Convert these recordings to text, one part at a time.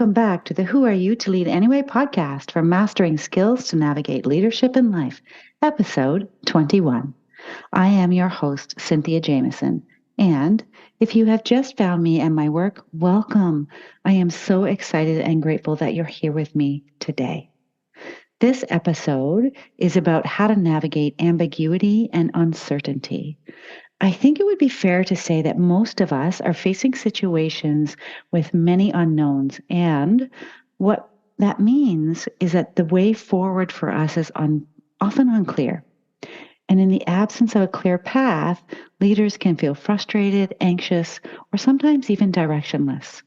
welcome back to the Who Are You to Lead Anyway podcast from Mastering Skills to Navigate Leadership in Life, episode 21. I am your host, Cynthia Jameson, and if you have just found me and my work, welcome. I am so excited and grateful that you're here with me today. This episode is about how to navigate ambiguity and uncertainty. I think it would be fair to say that most of us are facing situations with many unknowns, and what that means is that the way forward for us is often unclear. And in the absence of a clear path, leaders can feel frustrated, anxious, or sometimes even directionless.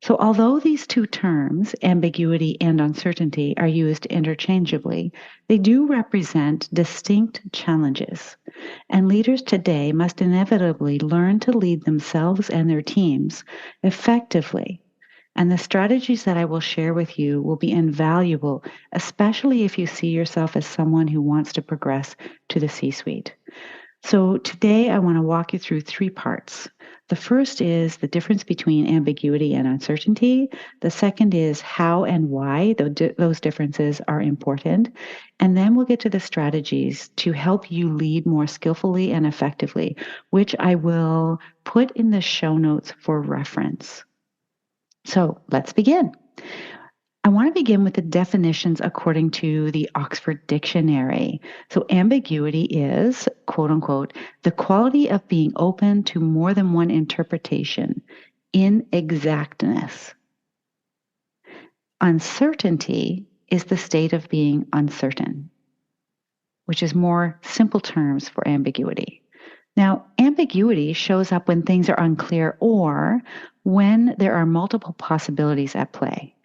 So although these two terms, ambiguity and uncertainty, are used interchangeably, they do represent distinct challenges. And leaders today must inevitably learn to lead themselves and their teams effectively. And the strategies that I will share with you will be invaluable, especially if you see yourself as someone who wants to progress to the C-suite. So today I want to walk you through three parts. The first is the difference between ambiguity and uncertainty. The second is how and why those differences are important. And then we'll get to the strategies to help you lead more skillfully and effectively, which I will put in the show notes for reference. So let's begin. I want to begin with the definitions according to the Oxford Dictionary. So ambiguity is, quote unquote, the quality of being open to more than one interpretation, inexactness. Uncertainty is the state of being uncertain, which is more simple terms for ambiguity. Now, ambiguity shows up when things are unclear or when there are multiple possibilities at play.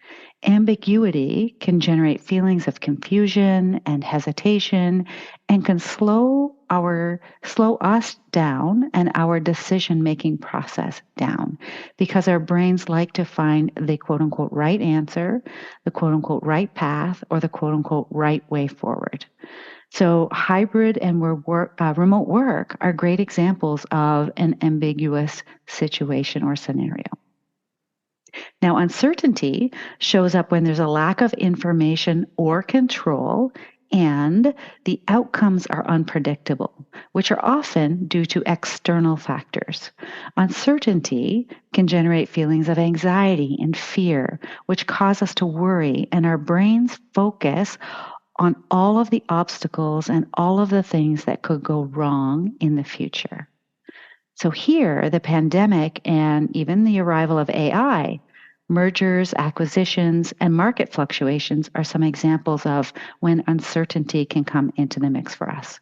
Ambiguity can generate feelings of confusion and hesitation and can slow us down and our decision-making process down because our brains like to find the quote-unquote right answer, the quote-unquote right path, or the quote-unquote right way forward. So hybrid and remote work are great examples of an ambiguous situation or scenario. Now, uncertainty shows up when there's a lack of information or control and the outcomes are unpredictable, which are often due to external factors. Uncertainty can generate feelings of anxiety and fear, which cause us to worry, and our brains focus on all of the obstacles and all of the things that could go wrong in the future. So here, the pandemic and even the arrival of AI, mergers, acquisitions, and market fluctuations are some examples of when uncertainty can come into the mix for us.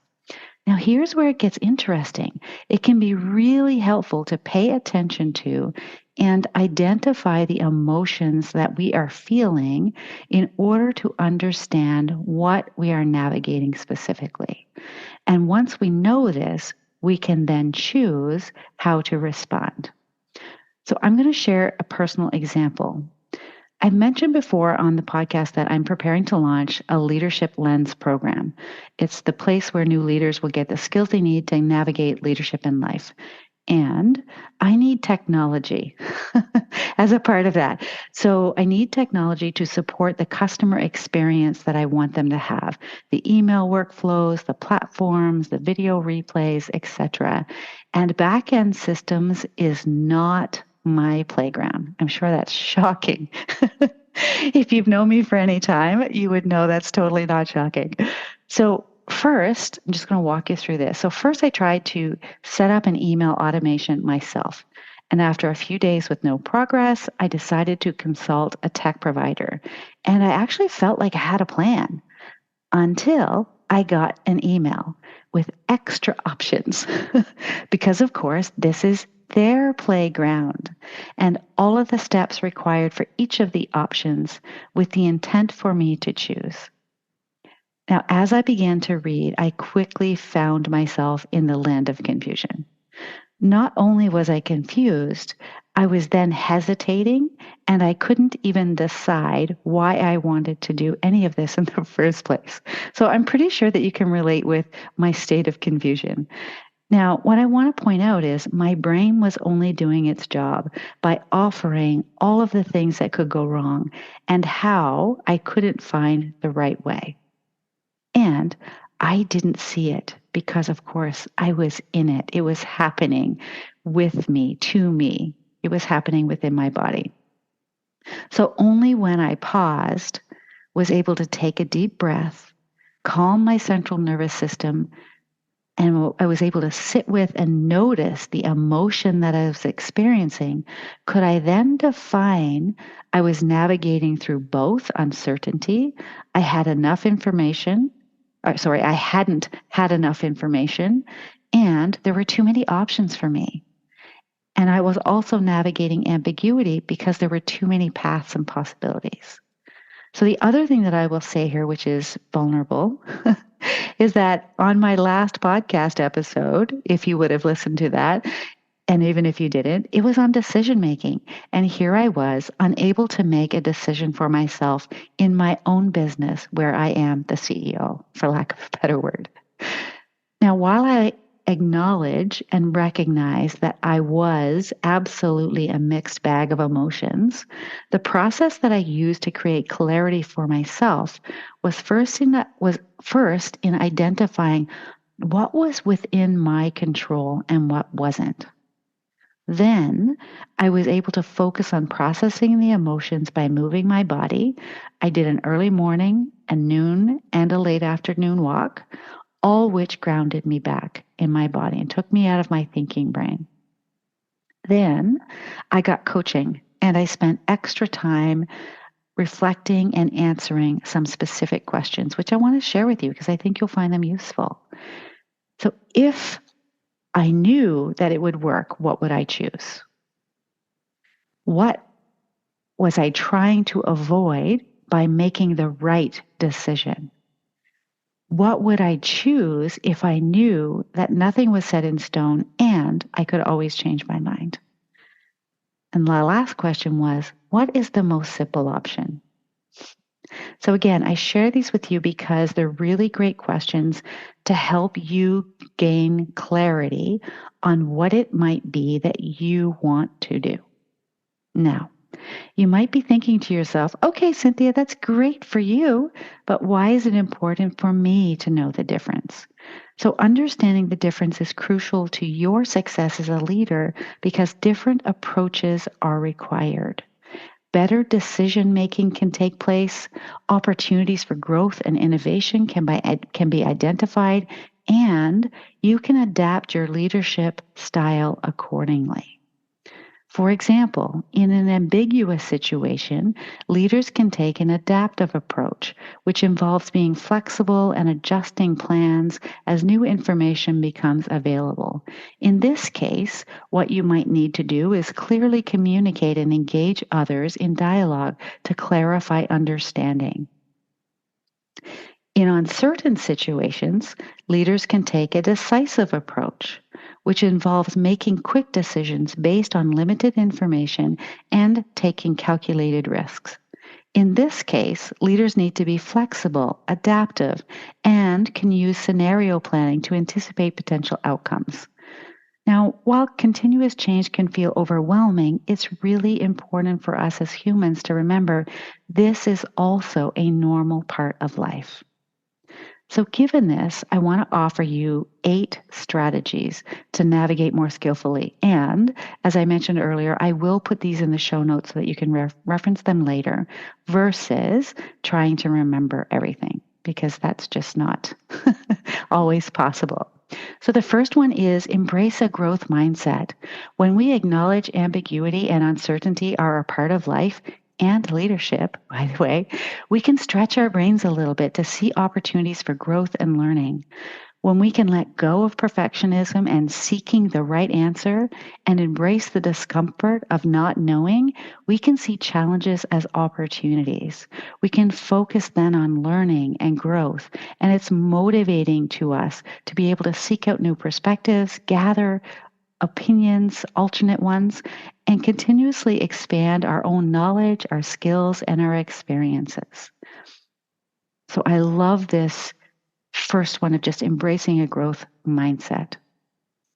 Now, here's where it gets interesting. It can be really helpful to pay attention to and identify the emotions that we are feeling in order to understand what we are navigating specifically. And once we know this, we can then choose how to respond. So I'm going to share a personal example. I've mentioned before on the podcast that I'm preparing to launch a Leadership Lens program. It's the place where new leaders will get the skills they need to navigate leadership in life. And I need technology as a part of that. So I need technology to support the customer experience that I want them to have, the email workflows, the platforms, the video replays, etc. And back-end systems is not my playground. I'm sure that's shocking. If you've known me for any time, you would know that's totally not shocking. So first, I'm just going to walk you through this. So first, I tried to set up an email automation myself. And after a few days with no progress, I decided to consult a tech provider. And I actually felt like I had a plan until I got an email with extra options. Because, of course, this is their playground and all of the steps required for each of the options with the intent for me to choose. Now, as I began to read, I quickly found myself in the land of confusion. Not only was I confused, I was then hesitating, and I couldn't even decide why I wanted to do any of this in the first place. So I'm pretty sure that you can relate with my state of confusion. Now, what I want to point out is my brain was only doing its job by offering all of the things that could go wrong and how I couldn't find the right way. And I didn't see it because, of course, I was in it. It was happening with me, to me. It was happening within my body. So only when I paused, was able to take a deep breath, calm my central nervous system, and I was able to sit with and notice the emotion that I was experiencing, could I then define I was navigating through both uncertainty. I had enough information, I hadn't had enough information, and there were too many options for me. And I was also navigating ambiguity because there were too many paths and possibilities. So, the other thing that I will say here, which is vulnerable, is that on my last podcast episode, if you would have listened to that, and even if you didn't, it was on decision making. And here I was, unable to make a decision for myself in my own business where I am the CEO, for lack of a better word. Now, while I acknowledge and recognize that I was absolutely a mixed bag of emotions, the process that I used to create clarity for myself was first in identifying what was within my control and what wasn't. Then I was able to focus on processing the emotions by moving my body. I did an early morning, a noon, and a late afternoon walk, all which grounded me back in my body and took me out of my thinking brain. Then I got coaching and I spent extra time reflecting and answering some specific questions, which I want to share with you because I think you'll find them useful. So if I knew that it would work, what would I choose? What was I trying to avoid by making the right decision? What would I choose if I knew that nothing was set in stone and I could always change my mind? And the last question was, what is the most simple option? So again, I share these with you because they're really great questions to help you gain clarity on what it might be that you want to do. Now, you might be thinking to yourself, okay, Cynthia, that's great for you, but why is it important for me to know the difference? So, understanding the difference is crucial to your success as a leader because different approaches are required. Better decision making can take place, opportunities for growth and innovation can be identified, and you can adapt your leadership style accordingly. For example, in an ambiguous situation, leaders can take an adaptive approach, which involves being flexible and adjusting plans as new information becomes available. In this case, what you might need to do is clearly communicate and engage others in dialogue to clarify understanding. In uncertain situations, leaders can take a decisive approach, which involves making quick decisions based on limited information and taking calculated risks. In this case, leaders need to be flexible, adaptive, and can use scenario planning to anticipate potential outcomes. Now, while continuous change can feel overwhelming, it's really important for us as humans to remember this is also a normal part of life. So, given this, I want to offer you 8 strategies to navigate more skillfully. And as I mentioned earlier, I will put these in the show notes so that you can reference them later versus trying to remember everything, because that's just not always possible. So, the first one is embrace a growth mindset. When we acknowledge ambiguity and uncertainty are a part of life, and leadership, by the way, we can stretch our brains a little bit to see opportunities for growth and learning. When we can let go of perfectionism and seeking the right answer and embrace the discomfort of not knowing, we can see challenges as opportunities. We can focus then on learning and growth, and it's motivating to us to be able to seek out new perspectives, gather opinions, alternate ones, and continuously expand our own knowledge, our skills, and our experiences. So I love this first one of just embracing a growth mindset.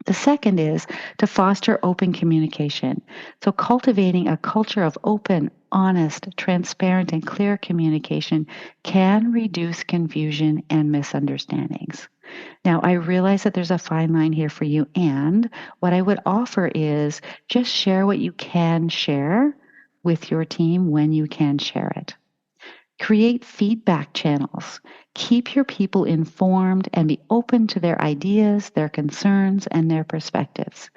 The second is to foster open communication. So, cultivating a culture of open, honest, transparent, and clear communication can reduce confusion and misunderstandings. Now, I realize that there's a fine line here for you, and what I would offer is just share what you can share with your team when you can share it. Create feedback channels. Keep your people informed and be open to their ideas, their concerns, and their perspectives.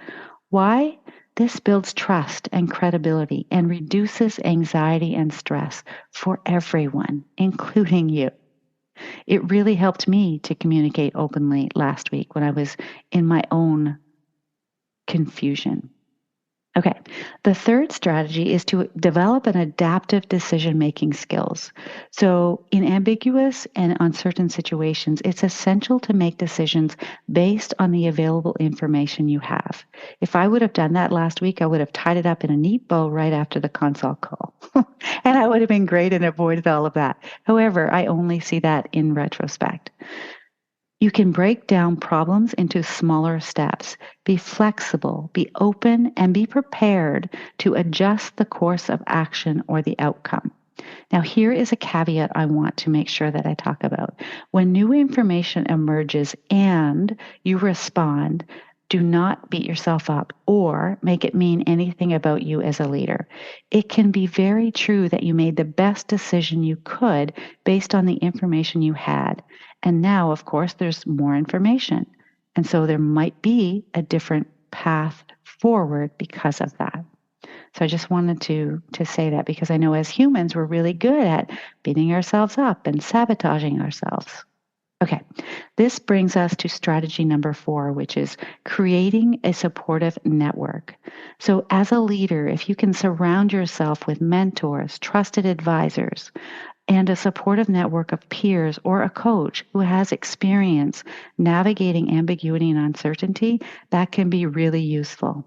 Why? This builds trust and credibility and reduces anxiety and stress for everyone, including you. It really helped me to communicate openly last week when I was in my own confusion. Okay, the third strategy is to develop an adaptive decision making skills. So, in ambiguous and uncertain situations, it's essential to make decisions based on the available information you have. If I would have done that last week, I would have tied it up in a neat bow right after the consult call. And I would have been great and avoided all of that. However, I only see that in retrospect. You can break down problems into smaller steps. Be flexible, be open, and be prepared to adjust the course of action or the outcome. Now, here is a caveat I want to make sure that I talk about. When new information emerges and you respond, do not beat yourself up or make it mean anything about you as a leader. It can be very true that you made the best decision you could based on the information you had. And now, of course, there's more information. And so there might be a different path forward because of that. So I just wanted to say that because I know as humans, we're really good at beating ourselves up and sabotaging ourselves. Okay, this brings us to strategy number 4, which is creating a supportive network. So, as a leader, if you can surround yourself with mentors, trusted advisors, and a supportive network of peers or a coach who has experience navigating ambiguity and uncertainty, that can be really useful.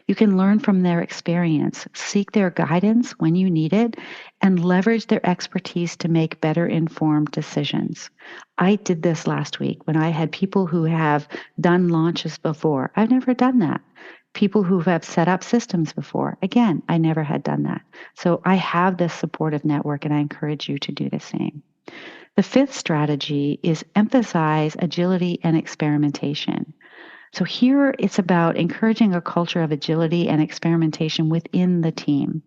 You can learn from their experience, seek their guidance when you need it, and leverage their expertise to make better informed decisions. I did this last week when I had people who have done launches before. I've never done that. People who have set up systems before. Again, I never had done that. So I have this supportive network and I encourage you to do the same. The fifth strategy is emphasize agility and experimentation. So here it's about encouraging a culture of agility and experimentation within the team.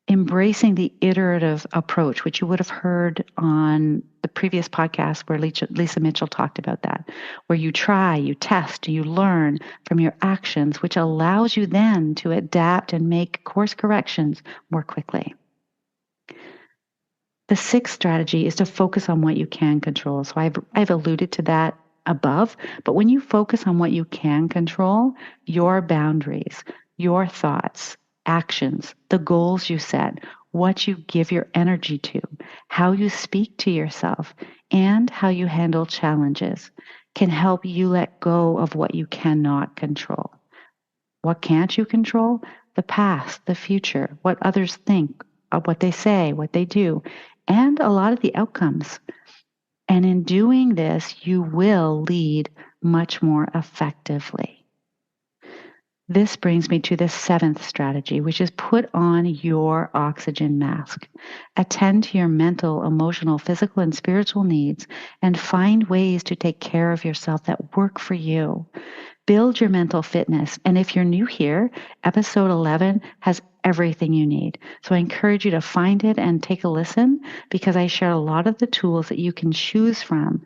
Embracing the iterative approach, which you would have heard on the previous podcast where Lisa Mitchell talked about that, where you try, you test, you learn from your actions, which allows you then to adapt and make course corrections more quickly. The sixth strategy is to focus on what you can control. So I've alluded to that above, but when you focus on what you can control, your boundaries, your thoughts, actions, the goals you set, what you give your energy to, how you speak to yourself, and how you handle challenges can help you let go of what you cannot control. What can't you control? The past, the future, what others think, what they say, what they do, and a lot of the outcomes. And in doing this, you will lead much more effectively. This brings me to the seventh strategy, which is put on your oxygen mask. Attend to your mental, emotional, physical, and spiritual needs and find ways to take care of yourself that work for you. Build your mental fitness. And if you're new here, episode 11 has everything you need. So I encourage you to find it and take a listen because I share a lot of the tools that you can choose from.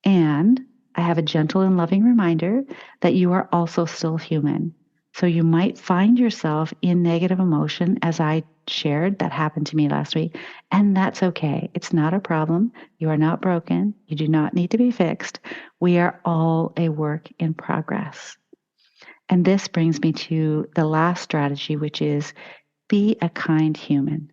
And I have a gentle and loving reminder that you are also still human. So you might find yourself in negative emotion, as I shared, that happened to me last week. And that's okay. It's not a problem. You are not broken. You do not need to be fixed. We are all a work in progress. And this brings me to the last strategy, which is be a kind human.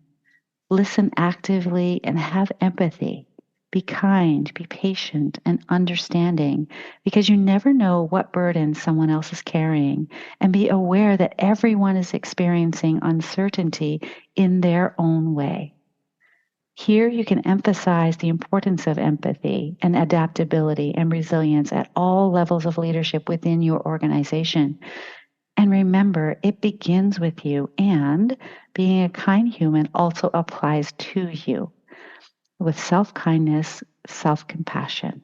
Listen actively and have empathy. Be kind, be patient, and understanding because you never know what burden someone else is carrying. And be aware that everyone is experiencing uncertainty in their own way. Here you can emphasize the importance of empathy and adaptability and resilience at all levels of leadership within your organization. And remember, it begins with you, and being a kind human also applies to you with self-kindness, self-compassion.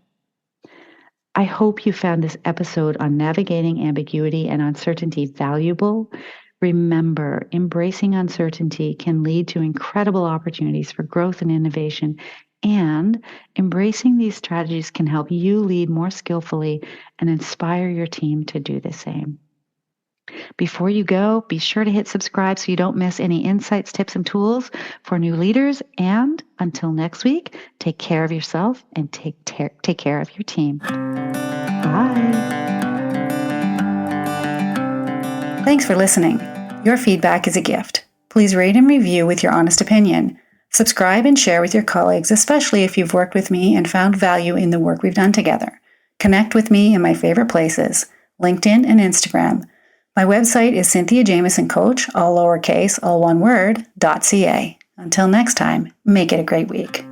I hope you found this episode on navigating ambiguity and uncertainty valuable. Remember, embracing uncertainty can lead to incredible opportunities for growth and innovation, and embracing these strategies can help you lead more skillfully and inspire your team to do the same. Before you go, be sure to hit subscribe so you don't miss any insights, tips, and tools for new leaders. And until next week, take care of yourself and take care of your team. Bye. Thanks for listening. Your feedback is a gift. Please rate and review with your honest opinion. Subscribe and share with your colleagues, especially if you've worked with me and found value in the work we've done together. Connect with me in my favorite places, LinkedIn and Instagram. My website is Cynthia Jamieson Coach, all lowercase, all one word, .ca. Until next time, make it a great week.